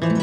Hello,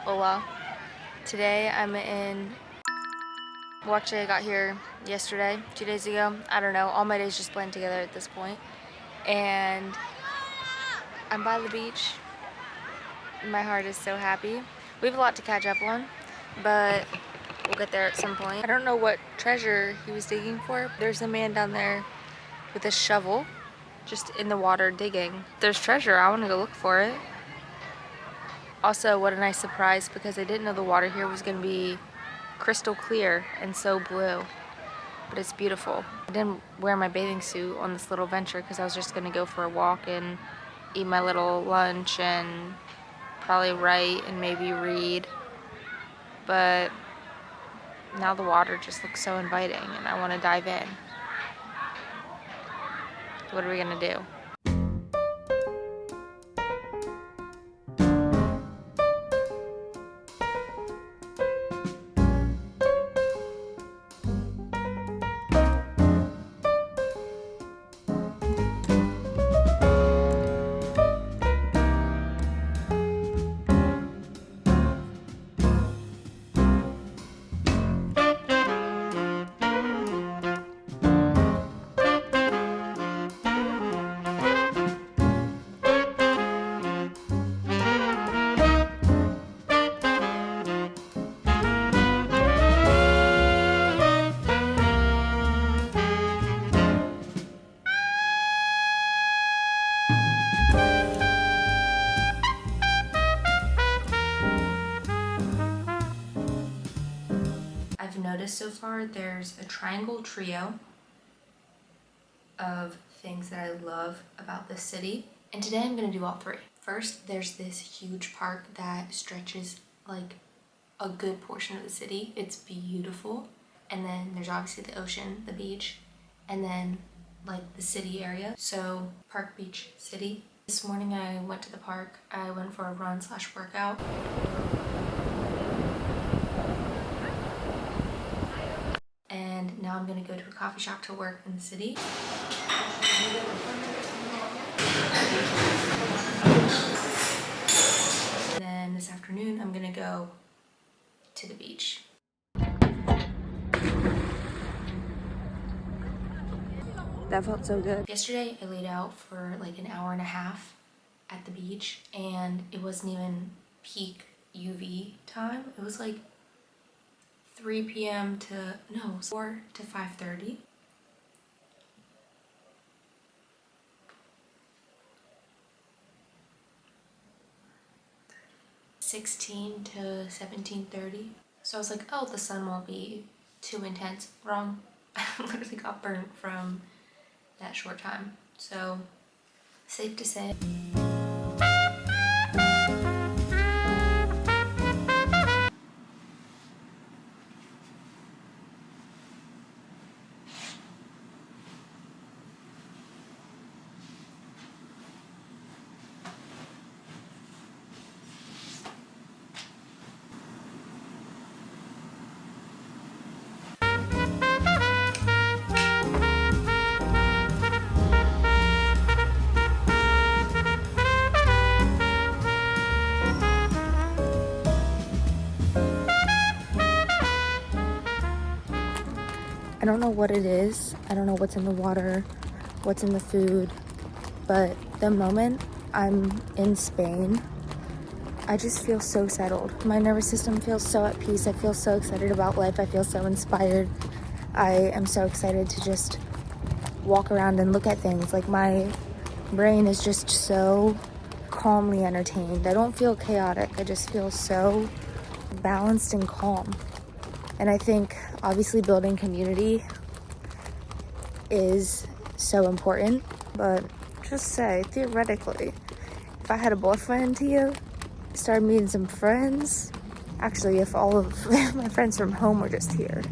hola. Today I'm in, well actually I got here yesterday, 2 days ago. I don't know, all my days just blend together at this point. And I'm by the beach. My heart is so happy. We have a lot to catch up on, but we'll get there at some point. I don't know what treasure he was digging for. There's a man down there with a shovel, just in the water digging. There's treasure, I want to go look for it. Also, what a nice surprise, because I didn't know the water here was going to be crystal clear and so blue, but it's beautiful. I didn't wear my bathing suit on this little venture because I was just going to go for a walk and eat my little lunch and probably write and maybe read, but now the water just looks so inviting and I want to dive in. What are we going to do? I've noticed so far there's a triangle trio of things that I love about this city, and today I'm gonna do all three. First, there's this huge park that stretches like a good portion of the city. It's beautiful. And then there's obviously the ocean, the beach, and then like the city area. So Park Beach City. This morning I went to the park. I went for a run/workout. And now I'm gonna go to a coffee shop to work in the city. And then this afternoon I'm gonna go to the beach. That felt so good. Yesterday I laid out for like an hour and a half at the beach, and it wasn't even peak UV time. It was like 3 p.m. to, no, 4 to 5:30. $16 to $17:30. So I was like, oh, the sun won't be too intense. Wrong. I literally got burnt from that short time. So safe to say. I don't know what it is. I don't know what's in the water, what's in the food, but the moment I'm in Spain, I just feel so settled. My nervous system feels so at peace. I feel so excited about life. I feel so inspired. I am so excited to just walk around and look at things. Like, my brain is just so calmly entertained. I don't feel chaotic. I just feel so balanced and calm. And I think obviously building community is so important, but just say, theoretically, if I had a boyfriend here, started meeting some friends, actually if all of my friends from home were just here,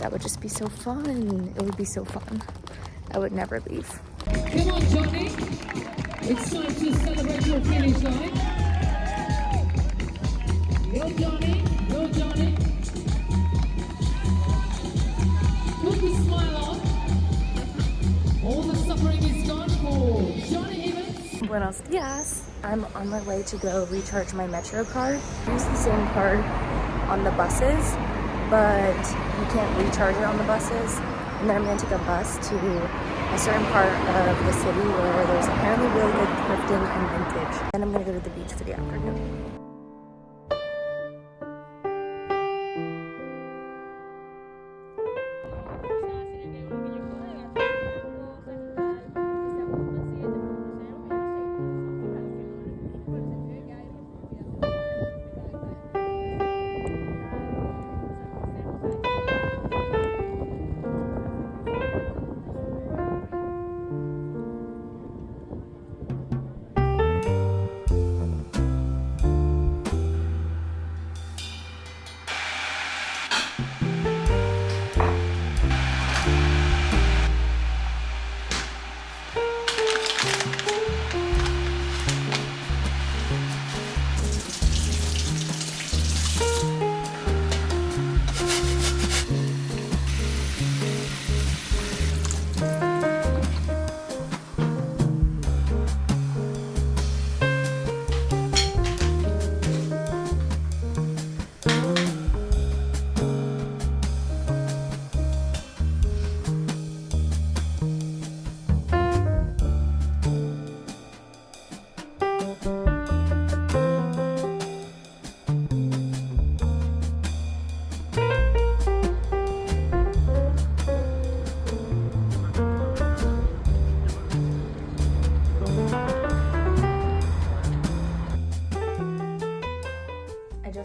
That would just be so fun. It would be so fun. I would never leave. Come on, Johnny. It's time to celebrate your finish line. Go, Johnny. Go, Johnny. Put the smile on. All the suffering is gone for Johnny Evans. Buenos dias. I'm on my way to go recharge my Metro card. I use the same card on the buses, but you can't recharge it on the buses. And then I'm gonna take a bus to a certain part of the city where there's apparently really good thrifting and vintage. And I'm gonna go to the beach for the afternoon.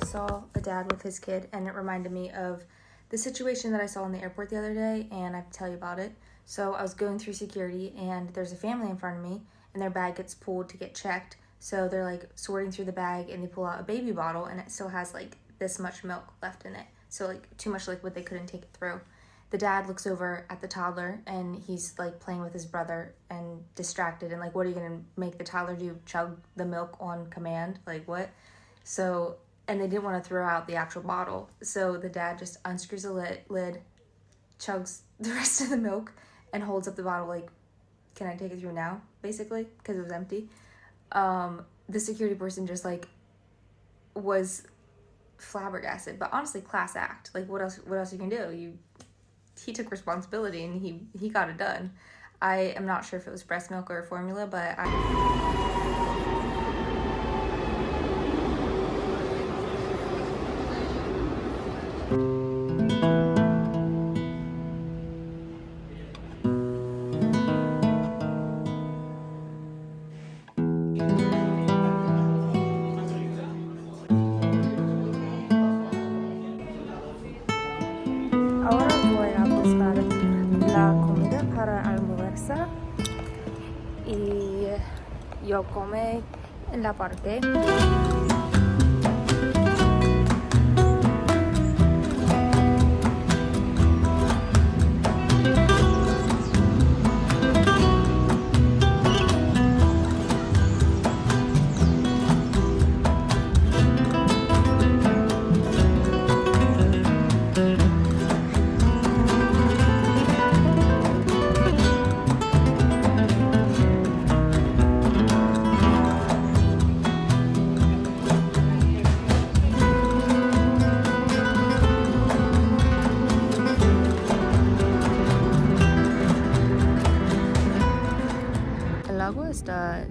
Saw a dad with his kid, and it reminded me of the situation that I saw in the airport the other day, and I have to tell you about it. So I was going through security, and there's a family in front of me, and their bag gets pulled to get checked. So they're like sorting through the bag, and they pull out a baby bottle, and it still has like this much milk left in it. So like too much liquid, they couldn't take it through. The dad looks over at the toddler, and he's like playing with his brother and distracted, and like, what are you gonna make the toddler do? Chug the milk on command? Like what? So, and they didn't want to throw out the actual bottle. So the dad just unscrews the lid, chugs the rest of the milk, and holds up the bottle like, can I take it through now? Basically, because it was empty. The security person just like was flabbergasted, but honestly, class act. Like what else you can do? He took responsibility and he got it done. I am not sure if it was breast milk or formula, but ahora voy a buscar la comida para almorzar y yo come en la parte. El agua está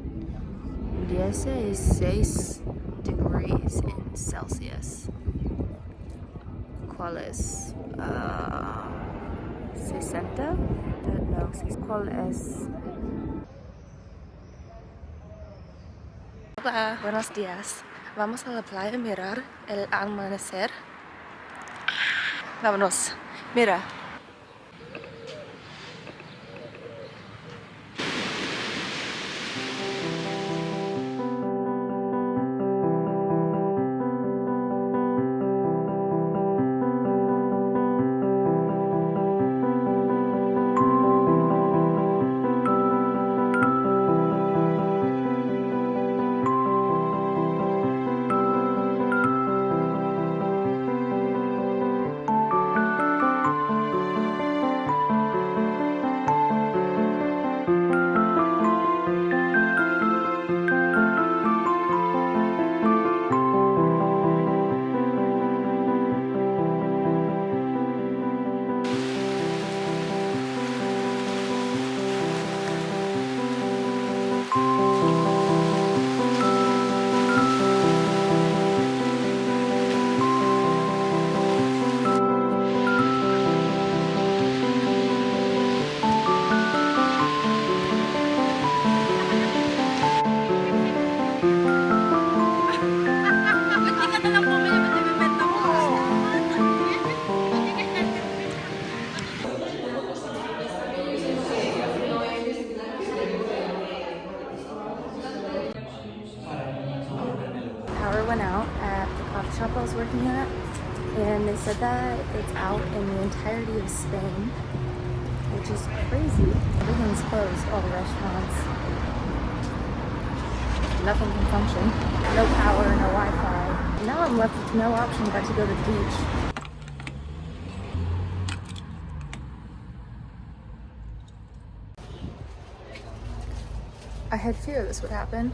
16 degrees in Celsius. ¿Cuál es? 60? No, ¿cuál es? Hola, buenos días. Vamos a la playa a mirar el amanecer. Vámonos. Mira. working at, and they said that it's out in the entirety of Spain, which is crazy. Everything's closed, all the restaurants. Nothing can function. No power, no Wi-Fi. Now I'm left with no option but to go to the beach. I had fear this would happen.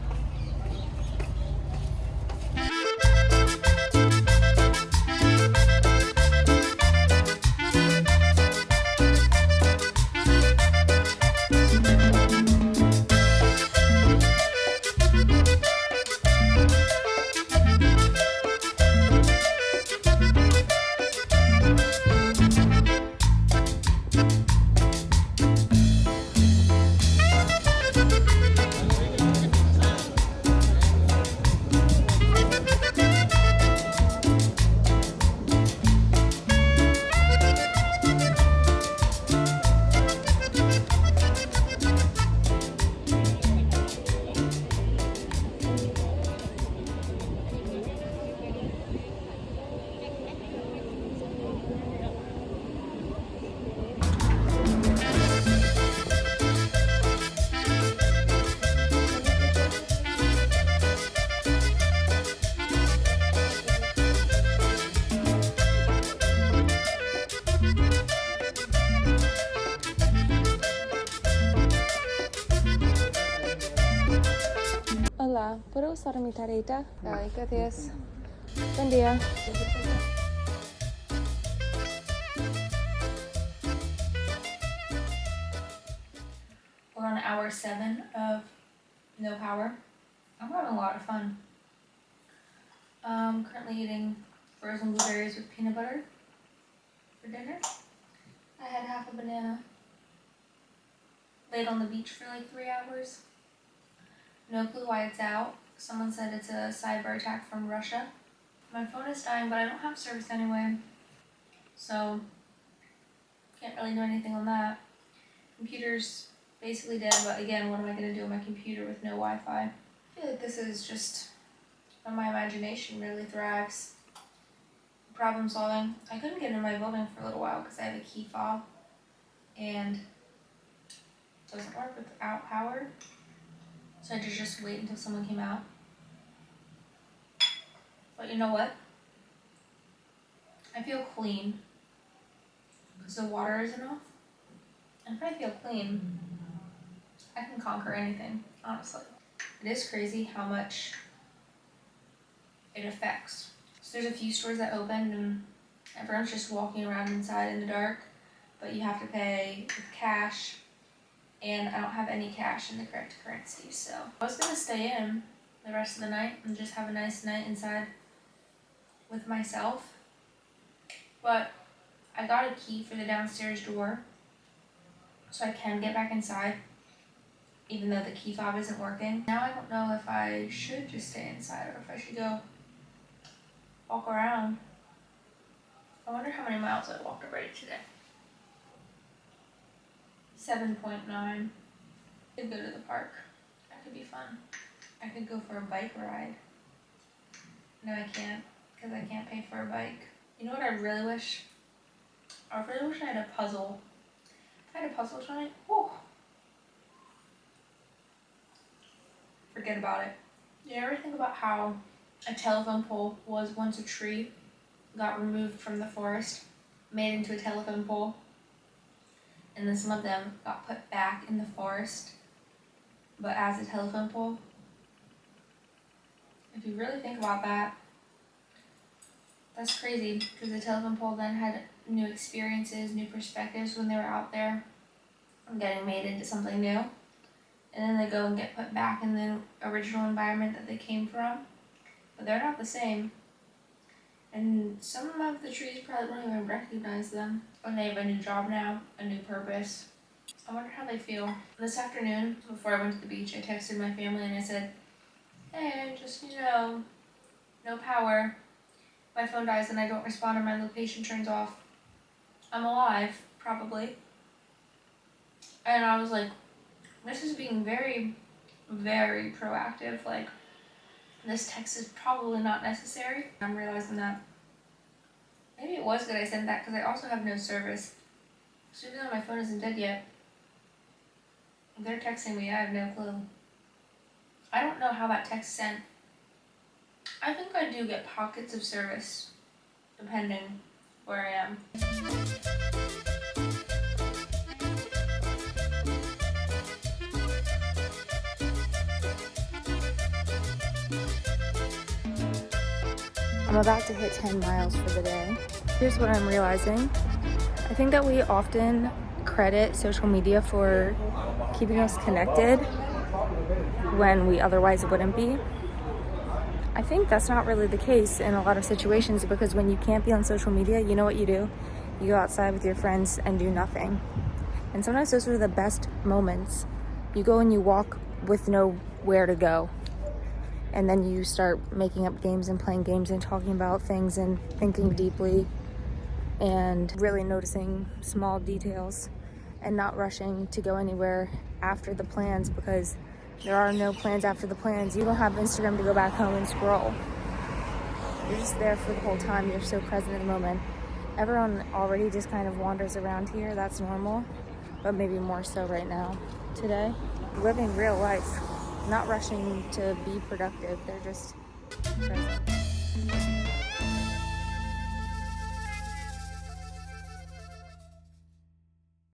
Hola, ¿puedo usar mi tarjeta? Ay, gracias. Buen día. We're on hour 7 of no power. I'm having a lot of fun. Currently eating frozen blueberries with peanut butter for dinner. I had half a banana. Laid on the beach for like 3 hours. No clue why it's out. Someone said it's a cyber attack from Russia. My phone is dying, but I don't have service anyway, so can't really do anything on that. Computer's basically dead, but again, what am I going to do on my computer with no Wi-Fi? I feel like this is just when my imagination really thrives. Problem solving. I couldn't get in my building for a little while because I have a key fob and it doesn't work without power. So I had to just wait until someone came out. But you know what? I feel clean because the water isn't off. And if I feel clean, I can conquer anything, honestly. It is crazy how much it affects. So there's a few stores that opened and everyone's just walking around inside in the dark, but you have to pay with cash, and I don't have any cash in the correct currency, so I was gonna stay in the rest of the night and just have a nice night inside with myself, but I got a key for the downstairs door so I can get back inside even though the key fob isn't working. Now I don't know if I should just stay inside or if I should go walk around. I wonder how many miles I walked already today. 7.9. Could go to the park. That could be fun. I could go for a bike ride. No, I can't, because I can't pay for a bike. You know what I really wish? I really wish I had a puzzle. If I had a puzzle tonight, whew. Forget about it. You ever think about how a telephone pole was once a tree, got removed from the forest, made into a telephone pole, and then some of them got put back in the forest, but as a telephone pole? If you really think about that, that's crazy, because the telephone pole then had new experiences, new perspectives when they were out there getting made into something new. And then they go and get put back in the original environment that they came from. But they're not the same. And some of the trees probably won't even recognize them. And they have a new job now, a new purpose. I wonder how they feel. This afternoon, before I went to the beach, I texted my family and I said, hey, just, no power. My phone dies and I don't respond and my location turns off. I'm alive, probably. And I was like, this is being very, very proactive. Like, this text is probably not necessary. I'm realizing that Maybe it was good I sent that because I also have no service. So even though my phone isn't dead yet, they're texting me. I have no clue. I don't know how that text sent. I think I do get pockets of service, depending where I am. I'm about to hit 10 miles for the day. Here's what I'm realizing. I think that we often credit social media for keeping us connected when we otherwise wouldn't be. I think that's not really the case in a lot of situations, because when you can't be on social media, you know what you do? You go outside with your friends and do nothing. And sometimes those are the best moments. You go and you walk with nowhere to go. And then you start making up games and playing games and talking about things and thinking deeply and really noticing small details and not rushing to go anywhere after the plans, because there are no plans after the plans. You don't have Instagram to go back home and scroll. You're just there for the whole time. You're so present in the moment. Everyone already just kind of wanders around here. That's normal, but maybe more so right now. Today, living real life, not rushing to be productive. They're just present.